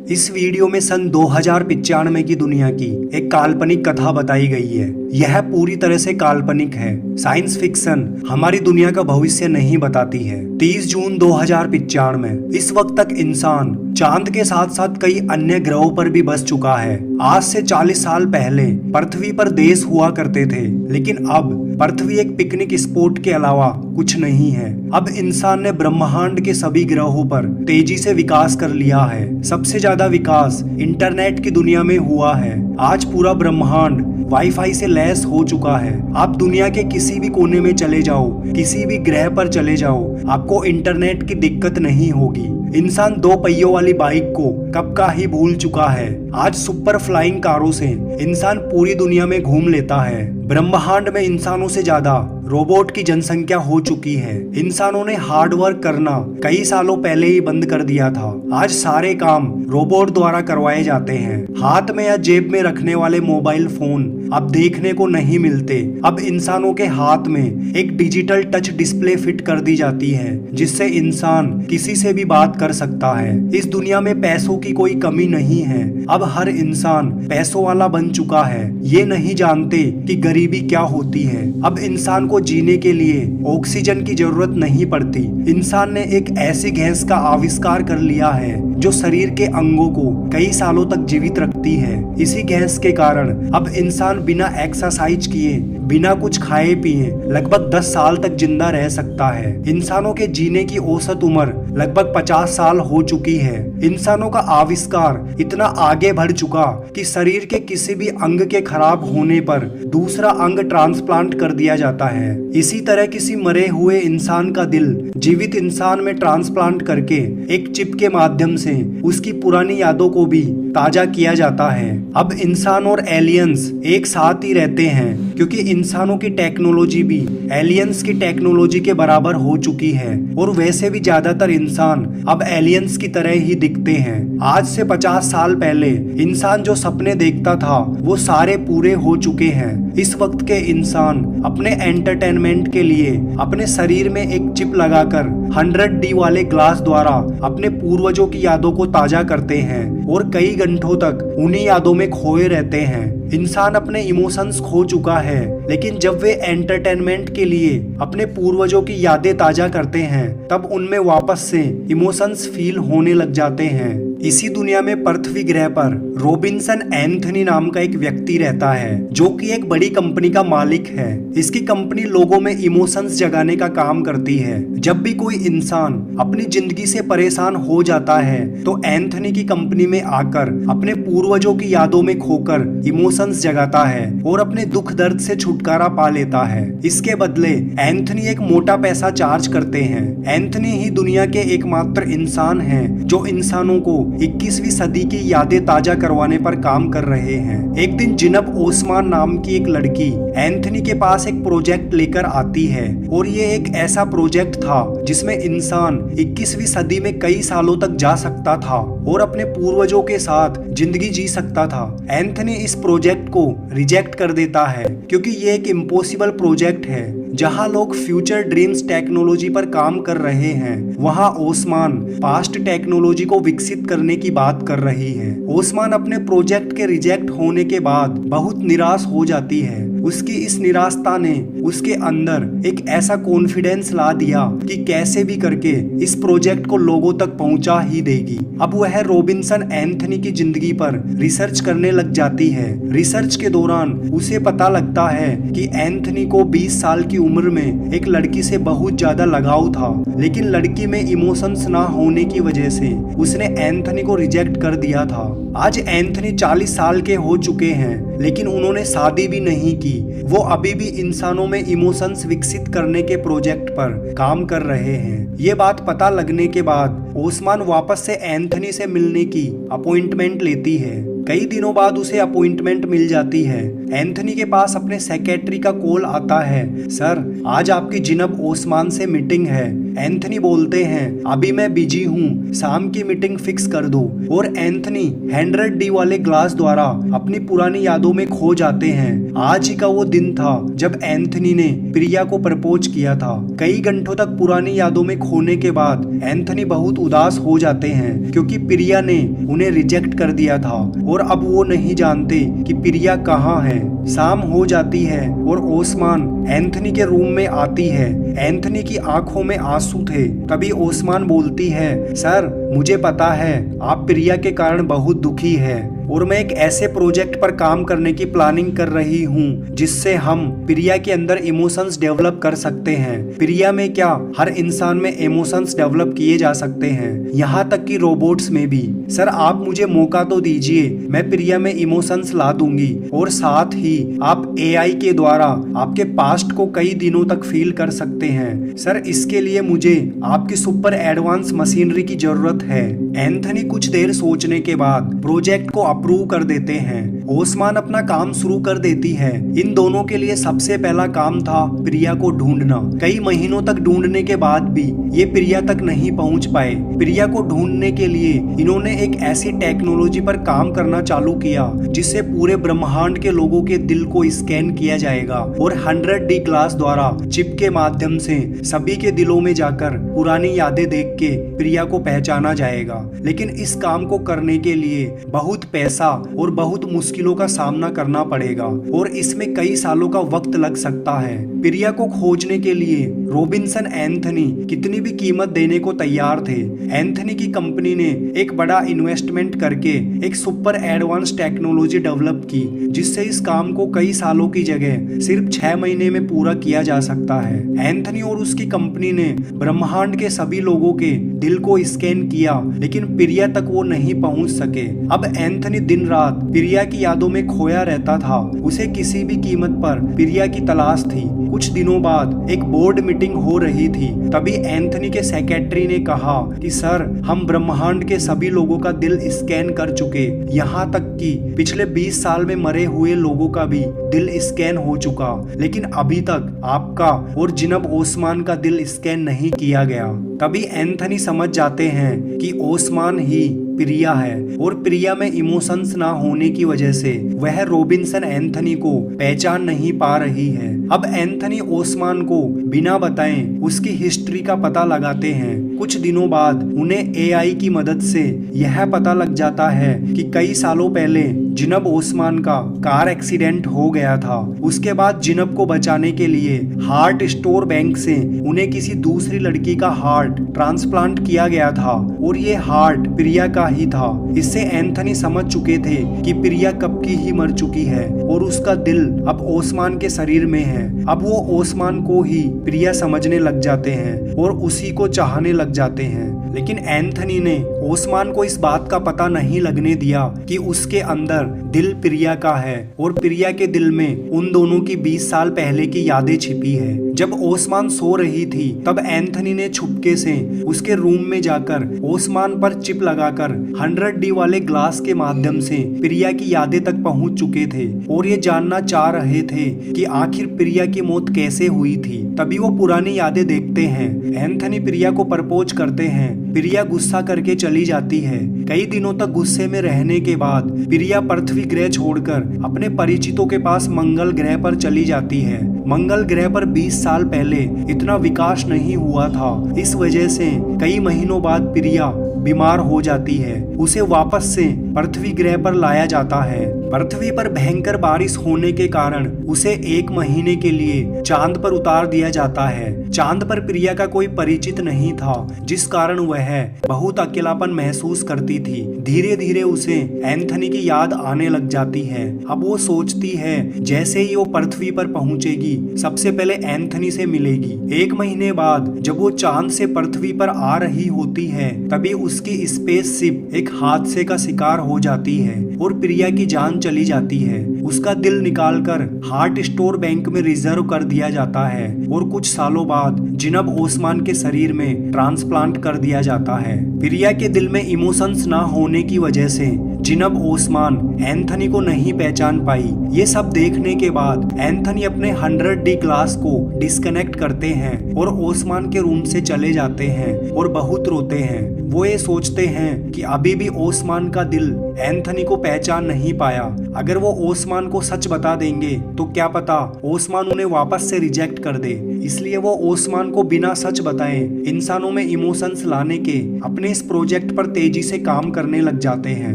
इस वीडियो में सन 2095 की दुनिया की एक काल्पनिक कथा बताई गई है। यह पूरी तरह से काल्पनिक है। साइंस फिक्शन हमारी दुनिया का भविष्य नहीं बताती है। 30 जून 2095 इस वक्त तक इंसान चांद के साथ साथ कई अन्य ग्रहों पर भी बस चुका है। आज से 40 साल पहले पृथ्वी पर देश हुआ करते थे, लेकिन अब पृथ्वी एक पिकनिक स्पॉट के अलावा कुछ नहीं है। अब इंसान ने ब्रह्मांड के सभी ग्रहों पर तेजी से विकास कर लिया है। सबसे ज्यादा विकास इंटरनेट की दुनिया में हुआ है। आज पूरा ब्रह्मांड वाईफाई से लैस हो चुका है। आप दुनिया के किसी भी कोने में चले जाओ, किसी भी ग्रह पर चले जाओ, आपको इंटरनेट की दिक्कत नहीं होगी। इंसान 2 पहियों वाली बाइक को कब का ही भूल चुका है। आज सुपर फ्लाइंग कारों से इंसान पूरी दुनिया में घूम लेता है। ब्रह्मांड में इंसानों से ज्यादा रोबोट की जनसंख्या हो चुकी है। इंसानों ने हार्ड वर्क करना कई सालों पहले ही बंद कर दिया था। आज सारे काम रोबोट द्वारा करवाए जाते हैं। हाथ में या जेब में रखने वाले मोबाइल फोन अब देखने को नहीं मिलते। अब इंसानों के हाथ में एक डिजिटल टच डिस्प्ले फिट कर दी जाती है, जिससे इंसान किसी से भी बात कर सकता है। इस दुनिया में पैसों की कोई कमी नहीं है। अब हर इंसान पैसों वाला बन चुका है। ये नहीं जानते कि गरीबी क्या होती है। अब इंसान को जीने के लिए ऑक्सीजन की जरूरत नहीं पड़ती। इंसान ने एक ऐसी गैस का आविष्कार कर लिया है जो शरीर के अंगों को कई सालों तक जीवित रखती है। इसी गैस के कारण अब इंसान बिना एक्सरसाइज किए, बिना कुछ खाए पिए लगभग 10 साल तक जिंदा रह सकता है। इंसानों के जीने की औसत उम्र लगभग 50 साल हो चुकी है। इंसानों का आविष्कार इतना आगे बढ़ चुका कि शरीर के किसी भी अंग के खराब होने पर दूसरा अंग ट्रांसप्लांट कर दिया जाता है। इसी तरह किसी मरे हुए इंसान का दिल जीवित इंसान में ट्रांसप्लांट करके एक चिप के माध्यम से उसकी पुरानी यादों को भी ताजा किया जाता है। अब इंसान और एलियंस एक साथ ही रहते हैं, क्योंकि इंसानों की टेक्नोलॉजी भी एलियंस की टेक्नोलॉजी के बराबर हो चुकी है। और वैसे भी ज्यादातर इंसान अब एलियंस की तरह ही दिखते हैं। आज से 50 साल पहले इंसान जो सपने देखता था वो सारे पूरे हो चुके हैं। इस वक्त के इंसान अपने एंटरटेनमेंट के लिए अपने शरीर में एक चिप लगाकर 100D वाले ग्लास द्वारा अपने पूर्वजों की यादों को ताजा करते हैं और कई घंटों तक उन्हीं यादों में खोए रहते हैं। इंसान अपने इमोशंस खो चुका है, लेकिन जब वे एंटरटेनमेंट के लिए अपने पूर्वजों की यादें ताजा करते हैं तब उनमें वापस से इमोशंस फील होने लग जाते हैं। इसी दुनिया में पृथ्वी ग्रह पर रॉबिन्सन एंथनी नाम का एक व्यक्ति रहता है, जो कि एक बड़ी कंपनी का मालिक है। इसकी कंपनी लोगों में इमोशंस जगाने का काम करती है। जब भी कोई इंसान अपनी जिंदगी से परेशान हो जाता है तो एंथनी की कंपनी में आकर अपने पूर्वजों की यादों में खोकर इमोशंस जगाता है और अपने दुख दर्द से छुटकारा पा लेता है। इसके बदले एंथनी एक मोटा पैसा चार्ज करते हैं। एंथनी ही दुनिया के एकमात्र इंसान हैं जो इंसानों को 21वीं सदी की यादें ताजा करवाने पर काम कर रहे हैं। एक दिन जिनब ओस्मान नाम की एक लड़की एंथनी के पास एक प्रोजेक्ट लेकर आती है, और ये एक ऐसा प्रोजेक्ट था जिसमें इंसान 21वीं सदी में कई सालों तक जा सकता था और अपने पूर्वजों के साथ जिंदगी जी सकता था। एंथनी इस प्रोजेक्ट को रिजेक्ट कर देता है, क्योंकि ये एक इम्पॉसिबल प्रोजेक्ट है। जहां लोग फ्यूचर ड्रीम्स टेक्नोलॉजी पर काम कर रहे हैं, वहां ओस्मान पास्ट टेक्नोलॉजी को विकसित करने की बात कर रही है। ओस्मान अपने प्रोजेक्ट के रिजेक्ट होने के बाद बहुत निराश हो जाती है। उसकी इस निराशता ने उसके अंदर एक ऐसा कॉन्फिडेंस ला दिया कि कैसे भी करके इस प्रोजेक्ट को लोगों तक पहुंचा ही देगी। अब वह रॉबिन्सन एंथनी की जिंदगी पर रिसर्च करने लग जाती है। रिसर्च के दौरान उसे पता लगता है कि एंथनी को 20 साल की उम्र में एक लड़की से बहुत ज्यादा लगाव था, लेकिन लड़की में इमोशंस ना होने की वजह से उसने एंथनी को रिजेक्ट कर दिया था। आज एंथनी 40 साल के हो चुके हैं, लेकिन उन्होंने शादी भी नहीं की। वो अभी भी इंसानों में इमोशंस विकसित करने के प्रोजेक्ट पर काम कर रहे हैं। ये बात पता लगने के बाद ओस्मान वापस से एंथनी से मिलने की अपॉइंटमेंट लेती है। कई दिनों बाद उसे अपॉइंटमेंट मिल जाती है। एंथनी के पास अपने सेक्रेटरी का कॉल आता है, सर आज आपकी जिनब ओस्मान से मीटिंग है। एंथनी बोलते हैं, अभी मैं बिजी हूँ, शाम की मीटिंग फिक्स कर दो। और एंथनी 100D वाले ग्लास द्वारा अपनी पुरानी यादों में खो जाते हैं। आज ही का वो दिन था जब एंथनी ने प्रिया को प्रपोज किया था। कई घंटों तक पुरानी यादों में खोने के बाद एंथनी बहुत उदास हो जाते हैं क्योंकि प्रिया ने उन्हें रिजेक्ट कर दिया था और अब वो नहीं जानते कि प्रिया कहाँ है। शाम हो जाती है और ओस्मान एंथनी के रूम में आती है। एंथनी की आंखों में आंसू थे। तभी ओस्मान बोलती है, सर मुझे पता है आप प्रिया के कारण बहुत दुखी है और मैं एक ऐसे प्रोजेक्ट पर काम करने की प्लानिंग कर रही हूँ जिससे हम प्रिया के अंदर इमोशंस डेवलप कर सकते हैं। प्रिया में क्या, हर इंसान में इमोशंस डेवलप किए जा सकते हैं, यहाँ तक कि रोबोट्स में भी। सर आप मुझे मौका तो दीजिए, मैं प्रिया में इमोशंस ला दूंगी और साथ ही आप एआई के द्वारा आपके पास्ट को कई दिनों तक फील कर सकते हैं। सर इसके लिए मुझे आपकी सुपर एडवांस मशीनरी की जरूरत है। एंथनी कुछ देर सोचने के बाद प्रोजेक्ट को अप्रूव कर देते हैं। ओस्मान अपना काम शुरू कर देती है। इन दोनों के लिए सबसे पहला काम था प्रिया को ढूंढना। कई महीनों तक ढूंढने के बाद भी ये प्रिया तक नहीं पहुंच पाए। प्रिया को ढूंढने के लिए इन्होंने एक ऐसी टेक्नोलॉजी पर काम करना चालू किया जिससे पूरे ब्रह्मांड के लोगों के दिल को स्कैन किया जाएगा और 100D ग्लास द्वारा चिप के माध्यम से सभी के दिलों में जाकर पुरानी यादें देख के प्रिया को पहचाना जाएगा। लेकिन इस काम को करने के लिए बहुत पैसा और बहुत मुश्किलों का सामना करना पड़ेगा और इसमें कई सालों का वक्त लग सकता है। प्रिया को खोजने के लिए रॉबिन्सन एंथनी कितनी भी कीमत देने को तैयार थे। एंथनी की कंपनी ने एक बड़ा इन्वेस्टमेंट करके एक सुपर एडवांस टेक्नोलॉजी डेवलप की जिससे इस काम को कई सालों की जगह सिर्फ 6 महीने में पूरा किया जा सकता है। एंथनी और उसकी कंपनी ने ब्रह्मांड के सभी लोगों के दिल को स्कैन किया लेकिन प्रिया तक वो नहीं पहुंच सके। अब एंथनी दिन रात प्रिया की यादों में खोया रहता था। उसे किसी भी कीमत पर प्रिया की तलाश थी। कुछ दिनों बाद एक बोर्ड मीटिंग हो रही थी। तभी एंथनी के सेक्रेटरी ने कहा कि सर हम ब्रह्मांड के सभी लोगों का दिल स्कैन कर चुके, यहाँ तक कि पिछले 20 साल में मरे हुए लोगों का भी दिल स्कैन हो चुका, लेकिन अभी तक आपका और जिनब ओस्मान का दिल स्कैन नहीं किया गया। तभी एंथनी समझ जाते हैं कि ओस्मान ही प्रिया है और प्रिया में इमोशंस ना होने की वजह से वह रॉबिन्सन एंथनी को पहचान नहीं पा रही है। अब एंथनी ओस्मान को बिना बताए उसकी हिस्ट्री का पता लगाते हैं। कुछ दिनों बाद उन्हें एआई की मदद से यह पता लग जाता है कि कई सालों पहले जिनब ओस्मान का कार एक्सीडेंट हो गया था। उसके बाद जिनब को बचाने के लिए हार्ट स्टोर बैंक से उन्हें किसी दूसरी लड़की का हार्ट ट्रांसप्लांट किया गया था और ये हार्ट प्रिया का ही था। इससे एंथनी समझ चुके थे कि प्रिया कब की ही मर चुकी है और उसका दिल अब ओस्मान के शरीर में है। अब वो ओस्मान को ही प्रिया समझने लग जाते हैं और उसी को चाहने लग जाते हैं। लेकिन एंथनी ने ओस्मान को इस बात का पता नहीं लगने दिया कि उसके अंदर दिल प्रिया का है और प्रिया के दिल में उन दोनों की 20 साल पहले की यादें छिपी है। जब ओस्मान सो रही थी तब एंथनी ने छुपके से उसके रूम में जाकर ओस्मान पर चिप लगाकर 100D वाले ग्लास के माध्यम से प्रिया की यादें तक पहुंच चुके थे और ये जानना चाह रहे थे कि आखिर प्रिया की मौत कैसे हुई थी। तभी वो पुरानी यादें देखते हैं। एंथनी प्रिया को प्रपोज करते हैं। प्रिया गुस्सा करके चली जाती है। कई दिनों तक गुस्से में रहने के बाद प्रिया पृथ्वी ग्रह छोड़कर अपने परिचितों के पास मंगल ग्रह पर चली जाती है। मंगल ग्रह पर 20 साल पहले इतना विकास नहीं हुआ था। इस वजह से कई महीनों बाद प्रिया बीमार हो जाती है। उसे वापस से पृथ्वी ग्रह पर लाया जाता है। पृथ्वी पर भयंकर बारिश होने के कारण उसे 1 महीने के लिए चांद पर उतार दिया जाता है। चांद पर प्रिया का कोई परिचित नहीं था जिस कारण वह बहुत अकेलापन महसूस करती थी। धीरे धीरे उसे एंथनी की याद आने लग जाती है। अब वो सोचती है जैसे ही वो पृथ्वी पर पहुंचेगी सबसे पहले एंथनी से मिलेगी। 1 महीने बाद जब वो चांद से पृथ्वी पर आ रही होती है तभी उसकी स्पेसशिप एक हादसे का शिकार हो जाती है और प्रिया की जान चली जाती है। उसका दिल निकालकर हार्ट स्टोर बैंक में रिजर्व कर दिया जाता है और कुछ सालों बाद जिनब ओस्मान के शरीर में ट्रांसप्लांट कर दिया जाता है। प्रिया के दिल में इमोशंस ना होने की वजह से जिनब ओस्मान एंथनी को नहीं पहचान पाई। ये सब देखने के बाद एंथनी अपने 100D ग्लास को डिस्कनेक्ट करते हैं और ओस्मान के रूम से चले जाते हैं और बहुत रोते हैं। वो ये सोचते हैं कि अभी भी ओस्मान का दिल एंथनी को पहचान नहीं पाया। अगर वो ओस्मान को सच बता देंगे तो क्या पता ओस्मान उन्हें वापस से रिजेक्ट कर दे। इसलिए वो ओस्मान को बिना सच बताए इंसानों में इमोशंस लाने के अपने इस प्रोजेक्ट पर तेजी से काम करने लग जाते हैं।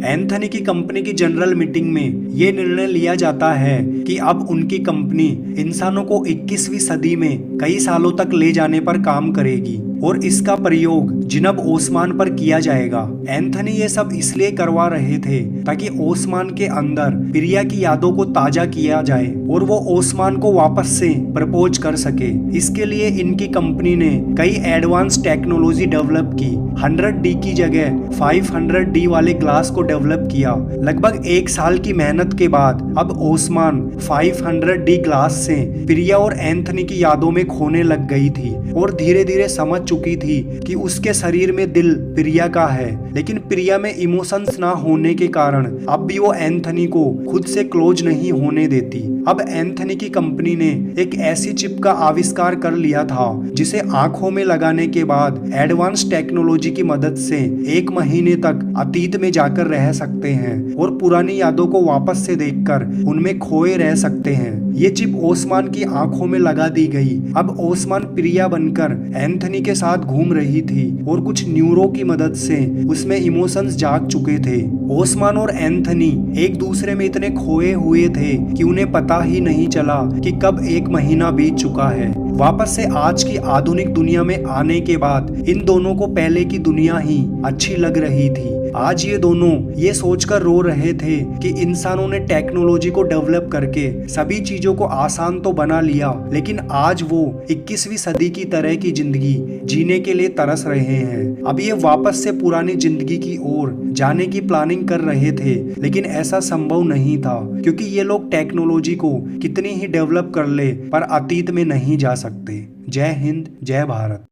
एंथनी की कंपनी की जनरल मीटिंग में ये निर्णय लिया जाता है कि अब उनकी कंपनी इंसानों को 21वीं सदी में कई सालों तक ले जाने पर काम करेगी और इसका प्रयोग जिनब ओस्मान पर किया जाएगा। एंथनी ये सब इसलिए करवा रहे थे ताकि ओस्मान के अंदर प्रिया की यादों को ताजा किया जाए और वो ओस्मान को वापस से प्रपोज कर सके। इसके लिए इनकी कंपनी ने कई एडवांस टेक्नोलॉजी डेवलप की। 100D की जगह 500D वाले ग्लास को डेवलप किया। लगभग 1 साल की मेहनत के बाद अब ओस्मान 500D ग्लास से प्रिया और एंथनी की यादों में खोने लग गई थी और धीरे धीरे समझ चुकी थी कि उसके शरीर में दिल प्रिया का है, लेकिन प्रिया में इमोशंस ना होने के कारण अब भी वो एंथनी को खुद से क्लोज नहीं होने देती। अब एंथनी की कंपनी ने एक ऐसी चिप का आविष्कार कर लिया था जिसे आंखों में लगाने के बाद एडवांस टेक्नोलॉजी की मदद से 1 महीने तक अतीत में जाकर रह सकते हैं और पुरानी यादों को वापस से देखकर उनमें खोए रह सकते हैं। ये चिप ओस्मान की आंखों में लगा दी गई। अब ओस्मान प्रिया बनकर एंथनी के साथ घूम रही थी और कुछ न्यूरो की मदद से उसमें इमोशंस जाग चुके थे। ओस्मान और एंथनी एक दूसरे में इतने खोए हुए थे कि उन्हें पता ही नहीं चला कि कब 1 महीना बीत चुका है। वापस से आज की आधुनिक दुनिया में आने के बाद इन दोनों को पहले की दुनिया ही अच्छी लग रही थी। आज ये दोनों ये सोचकर रो रहे थे कि इंसानों ने टेक्नोलॉजी को डेवलप करके सभी चीजों को आसान तो बना लिया, लेकिन आज वो 21वीं सदी की तरह की जिंदगी जीने के लिए तरस रहे हैं। अब ये वापस से पुरानी जिंदगी की ओर जाने की प्लानिंग कर रहे थे, लेकिन ऐसा संभव नहीं था क्योंकि ये लोग टेक्नोलॉजी को कितनी ही डेवलप कर ले पर अतीत में नहीं जा सकते। जय हिंद, जय भारत।